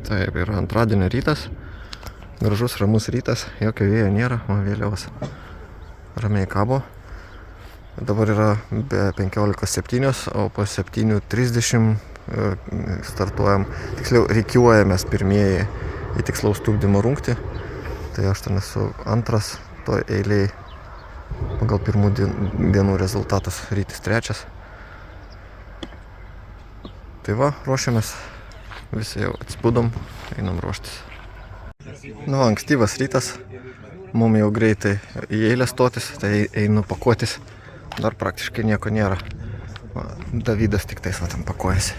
Taip, yra antradienio rytas, gražus ramus rytas, jokio vėjo nėra, o vėliavos ramiai kabo. Dabar yra be 15:07, o po 7:30 startuojam, tiksliau rikiuojamės pirmieji į tikslaus tupdymo rungtį. Tai aš ten esu antras toj eilėj pagal pirmų dienų rezultatus, rytis trečias. Tai va, ruošiamės, visi jau atsibudom, einam ruoštis. Nu, ankstyvas rytas, mum jau greitai į eilę stotis, tai einu pakuotis. Dar praktiškai nieko nėra. Davidas tik tais va ten pakuojasi.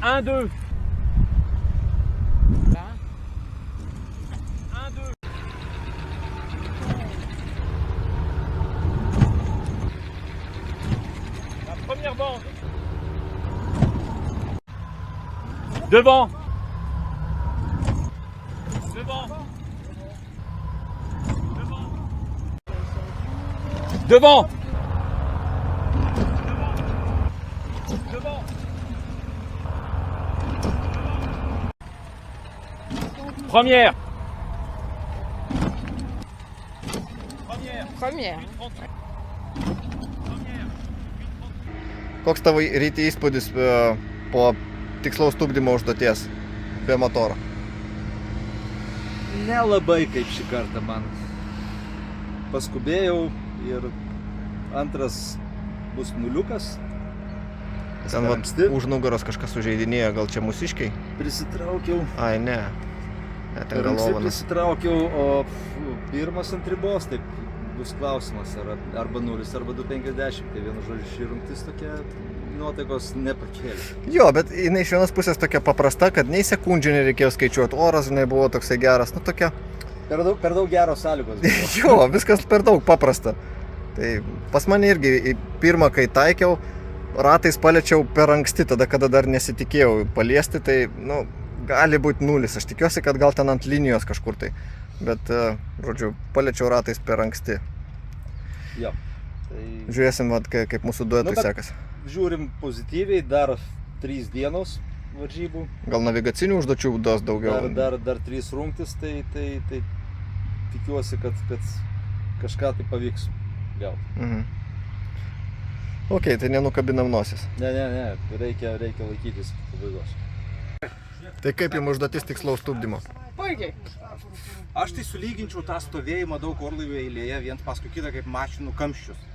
Un, deux. Là. Un, deux. La première bande. Devant. Devant. Devant. Devant. Devant. Première. Première. Koks tavo ryti įspūdis po tikslaus tupdymo užduoties be motoro? Nelabai kaip šį kartą man. Paskubėjau ir antras bus nuliukas. Ten vat, už nugaros kažkas sužeidinėjo, gal čia mūsiškiai? Prisitraukiau. Ai, ne. Ten Per anksti galovana. prisitraukiau, o pirmas ant ribos, taip bus klausimas, arba 0, arba 2,50. Tai vienu žodžiu, šį rungtis tokia nuotaikos nepakėlė. Jo, bet jinai iš vienos pusės tokia paprasta, kad nei sekundžių nereikėjo skaičiuoti, oras jinai buvo toksai geras, nu tokia. Per daug geros sąlygos buvo. Jo, viskas per daug paprasta. Tai pas mane irgi pirmą, kai taikiau, ratais paliečiau per anksti, tada kada dar nesitikėjau paliesti, tai nu, gali būti 0. Aš tikiuosi, kad gal ten ant linijos kažkur tai. Bet, žodžiu, paliečiau ratais per anksti. Jo. Tai Žiūrėsim, vat, kaip mūsų duetui sekasi. žiūrim pozityviai, dar 3 dienos varžybų. Gal navigacinių užduočių duos daugiau? Dar 3 rungtis, tai tikiuosi, kad kažką tai pavyks gauti. Mhm. Ok, tai nenukabinam nosis. Ne, reikia laikytis pabaigos. Tai kaip jums užduotis tikslaus tupdymo? Puikiai. Aš tai sulyginčiau tą stovėjimą daug orlaivių eilėje vien paskui kitą kaip mašinų kamščius.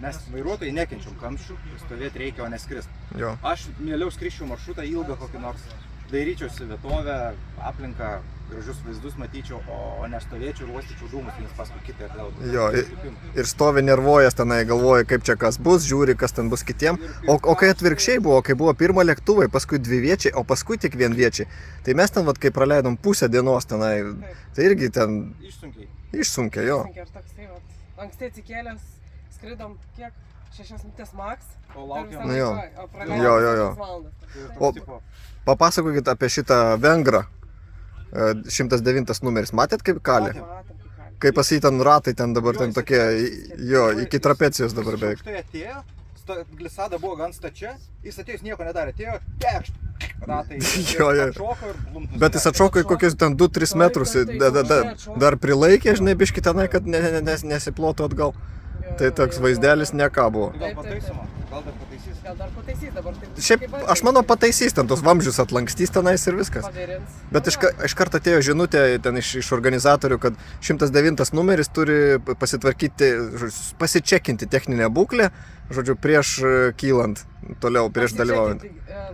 Mes vairuotojai nekenčiam kamščių, stovėti reikia, o neskrist. Jo. Aš mieliau skrisčiau maršrutą ilgą kokį nors, dairyčiausi vietovę, aplinką, gražius vaizdus matyčiau, o nestovėčiau ir uostyčiau dūmus, nes paskui kitą ir daug. Jo, ir stovi nervuojas tenai, galvoja, kaip čia kas bus, žiūri, kas ten bus kitiem. O kai atvirkščiai buvo, kai buvo pirma lėktuvai, paskui 2 viečiai, o paskui tik 1 viečiai, tai mes ten, vat, kai praleidom pusę dienos tenai, tai irgi ten išsunkė, jo. Ir toksai, anksti atsikėlęs, skridom kiek? 6 minutės max. O laukiam. Nu jo. O praleidom Jo. 6 valandas. O papasakokit apie šitą vengrą, 109 numeris, matėt kaip kalė? Matom, kaip ką. Kaip pas jį ten ratai, ten dabar ten tokie, jo, iki trapecijos dabar beveik. Štai atėjo, glisada buvo gan stačia, jis atėjus nieko nedarė, atėjo, tekšt, ratai, Jo. atšoko ir blumtus. Bet jis atšoko į kokius ten 2-3 metrus, dar prilaikė, žinai, biškį tenai, kad nesiplotų atgal. Tai toks vaizdelis ne ką buvo. Gal pataisoma, gal dar pataisys. Gal dar pataisys dabar. Taip, Šiaip, aš manau, pataisys ten tos vamzdžius atlankstys tenais ir viskas. Pavirins. Bet iš karto atėjo žinutė ten iš organizatorių, kad 109 numeris turi pasitvarkyti, pasičekinti techninę būklę, žodžiu, prieš kylant, toliau, prieš dalyvaujant.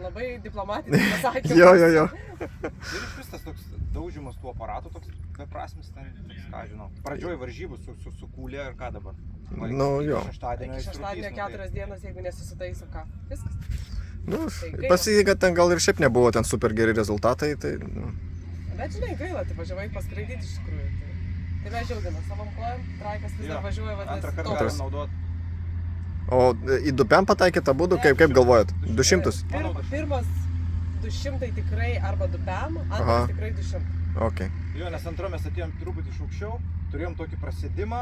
Labai diplomatinis pasakymas. Jo. Ir iš vis tas toks daužimas tų aparatų, toks beprasmis, ten, ką žinau. Pradžioj varžybų su kūlė ir ką dabar? Nu, jo. Iki šeštadienio 4 dienos, jeigu nesusitaiso ką. Viskas. Nu, pasakė, kad ten gal ir šiaip nebuvo ten super geri rezultatai, tai... Nu. Bet žinai, gaila, tai važiavai paskraidyti iš tikrųjų. Tai mes džiaugiamės savom kojom, traikas vis dar važiuoja, Antrą kartą vadinasi, galim naudot. O į dupiam pataikytą būdų, kaip galvojat? 200? Pirmas 200 tikrai arba dupiam, Aha. antras tikrai 200. Ok. Jo, nes antrą mes atėjom truputį iš aukščiau, turėjom tokį prasidimą,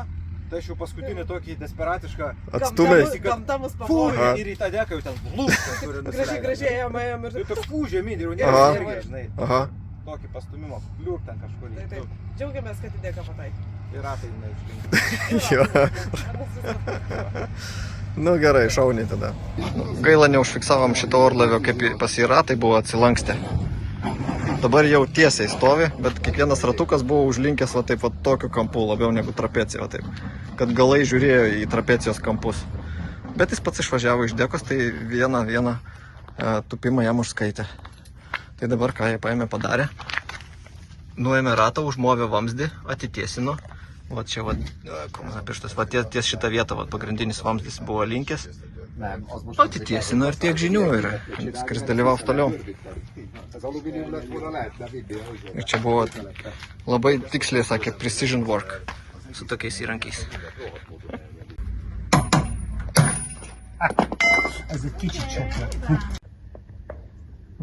tai aš jau paskutinį tokį desperatišką Atstumiai. Gamta mus fū pavogė. ir į tą deką jau ten blūstas turi nusileidę. Gražiai ėjom ir... Tai toks fū žemyn ir jau Aha. nėra energija, žinai. Aha. Tokį pastumimą, pliūr ten kažkur. Tai taip, džiaugiamės, kad į dėką pataikė. Ir ratai neišlinkai. Jo. Nu gerai, šauniai tada. Gaila neužfiksavom šito orlaivio, kaip pas jį ratai buvo atsilankstę. Dabar jau tiesiai stovi, bet kiekvienas ratukas buvo užlinkęs va taip va tokiu kampu, labiau negu trapecija, va taip. Kad galai žiūrėjo į trapecijos kampus. Bet jis pats išvažiavo iš dekos, tai vieną tupimą jam užskaitė. Tai dabar ką jie paėmė padarė. Nuėmė ratą, užmovė vamzdį, atitiesino. Va čia va, kur mano pirštas, va ties šitą vietą, va pagrindinis vamzdis buvo linkęs. Atitiesino ir tiek žinių ir skris dalyvaus toliau. Ir čia buvo labai tiksliai, sakė, precision work su tokiais įrankiais.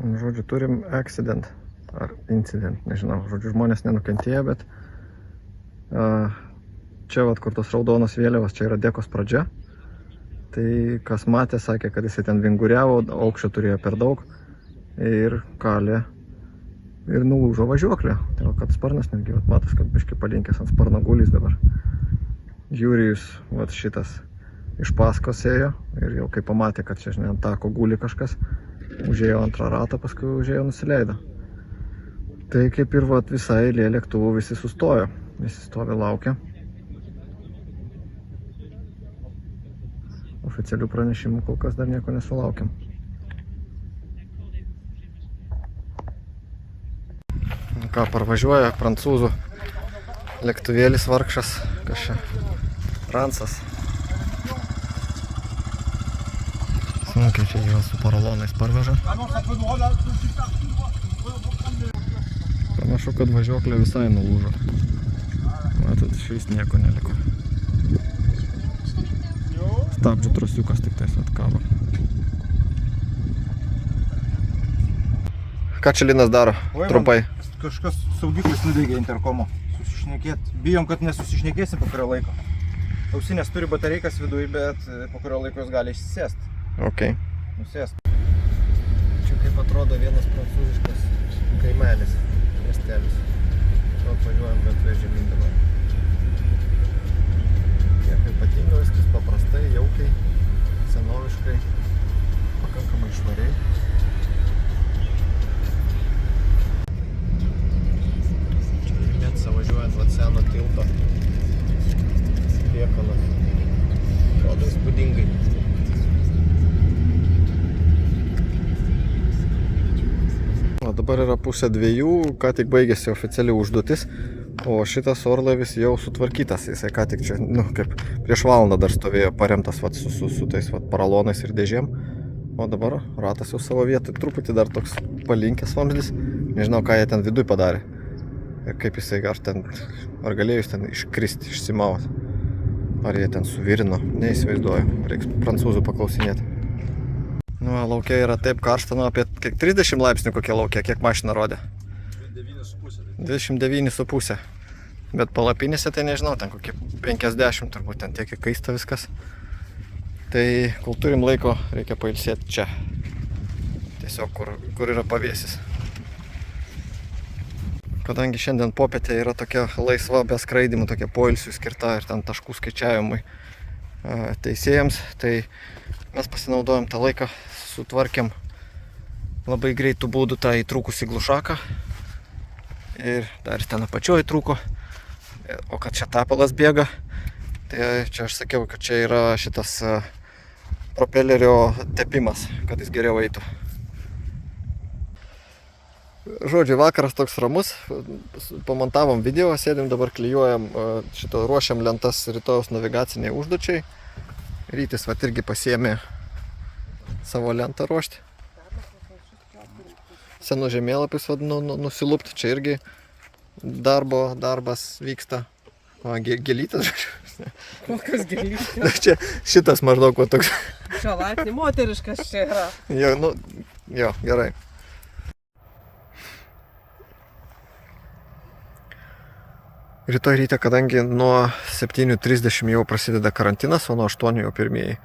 Žodžiu, turim accident ar incident, nežinau, žodžiu, žmonės nenukentėjo, bet čia, vat, kur tos raudonos vėliavos, čia yra dekos pradžia. Tai kas matė, sakė, kad jisai ten vinguriavo, aukščio turėjo per daug ir kalė ir nulūžo važiuoklė. Tai va, kad sparnas netgi, vat, matas, kad biškai palinkęs ant sparno gulys dabar. Jurijus, vat, šitas iš paskos ėjo ir jau kai pamatė, kad čia, žinai, ant tako guli kažkas, užėjo antrą ratą, paskui užėjo nusileido. Tai kaip ir vat, visa eilė lėktuvų visi sustojo, visi stovi laukia. Oficialių pranešimų kol kas dar nieko nesulaukiam. Ką, parvažiuoja prancūzų lėktuvėlis vargšas, kas čia, Ransas. Sunkiai čia juos su porolonais parveža. Panašu, kad važiuoklė visai nulūžo. Matot, šis nieko neliko. Stabdžių trosiukas tik tais atkabo. Ką čia Linas daro? Trumpai. Kažkas saugiklis nudegė interkomo. Susišnekėt. Bijom, kad nesusišnekėsim po kurio laiko. Ausinės turi batareikas viduje, bet po kurio laiko jos gali išsisėst. Ok. Nusėst. Čia kaip atrodo vienas prancūziškas kaimelis, miestelis. Čia atvažiuojam gatvė žemyn dabar. Nieko ypatingo, viskas paprastai, jaukiai, senoviškai, pakankamai švariai. Čia į Metsą važiuojant vat seno tilto liekanas. Atrodo įspūdingai. O dabar yra 1:30, ką tik baigėsi oficiali užduotis. O šitas orlaivis jau sutvarkytas, jisai ką tik čia, nu, kaip prieš valandą dar stovėjo paremtas vat, su tais vat, paralonais ir dėžėm. O dabar ratas jau savo vietą, truputį dar toks palinkęs vamzdis. Nežinau, ką jie ten viduj padarė. Ir kaip jisai, ar galėjo jis ten iškristi, išsimaut. Ar jie ten suvirino, neįsivaizduoju, reiks prancūzų paklausinėti. Nu, laukia yra taip karšta, nu, apie 30 laipsnių kokie laukia, kiek mašina rodė. 29,5. Bet palapinėse tai nežinau, ten kokie 50, turbūt ten tiek įkaista viskas. Tai kol turim laiko, reikia pailsėti čia. Tiesiog kur yra pavėsis. Kadangi šiandien popietė yra tokia laisva be skraidimų, tokia poilsių skirta ir ten taškų skaičiavimui teisėjams, tai mes pasinaudojom tą laiką, sutvarkėm labai greitų būdų tą įtrūkusį glušaką. Ir dar ten apačioje trūko, o kad čia tapalas bėga, tai čia aš sakiau, kad čia yra šitas propelerio tepimas, kad jis geriau eitų. Žodžiu, vakaras toks ramus, pamontavom video, sėdim dabar klijuojam, ruošiam lentas rytojaus navigaciniai užduočiai. Rytis vat irgi pasiėmė savo lentą ruošti. senų žemėlapius vadinu, nusilupti. Čia irgi darbas vyksta. O, gėlytas, žodžiu. Kokios gėlytės. Čia šitas maždaug va toks. Šalatinė moteriškas čia yra. Jo, gerai. Rytoj ryte, kadangi nuo 7:30 jau prasideda karantinas, o nuo 8 jau pirmieji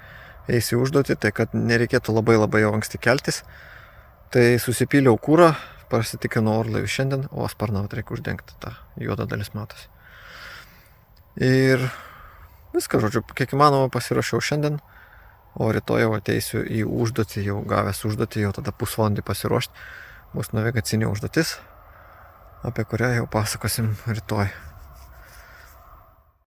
eis į užduotį, tai kad nereikėtų labai jau anksti keltis, tai susipyliau kūrą, pasitikinau orlaivį šiandien, o sparną reikia uždengti, ta juoda dalis matosi. Ir viską, žodžiu, kiek įmanoma pasiruošiau šiandien, o rytoj jau ateisiu į užduotį, jau gavęs užduotį, jau tada pusvalandį pasiruošti. Bus navigacinė užduotis, apie kurią jau pasakosim rytoj.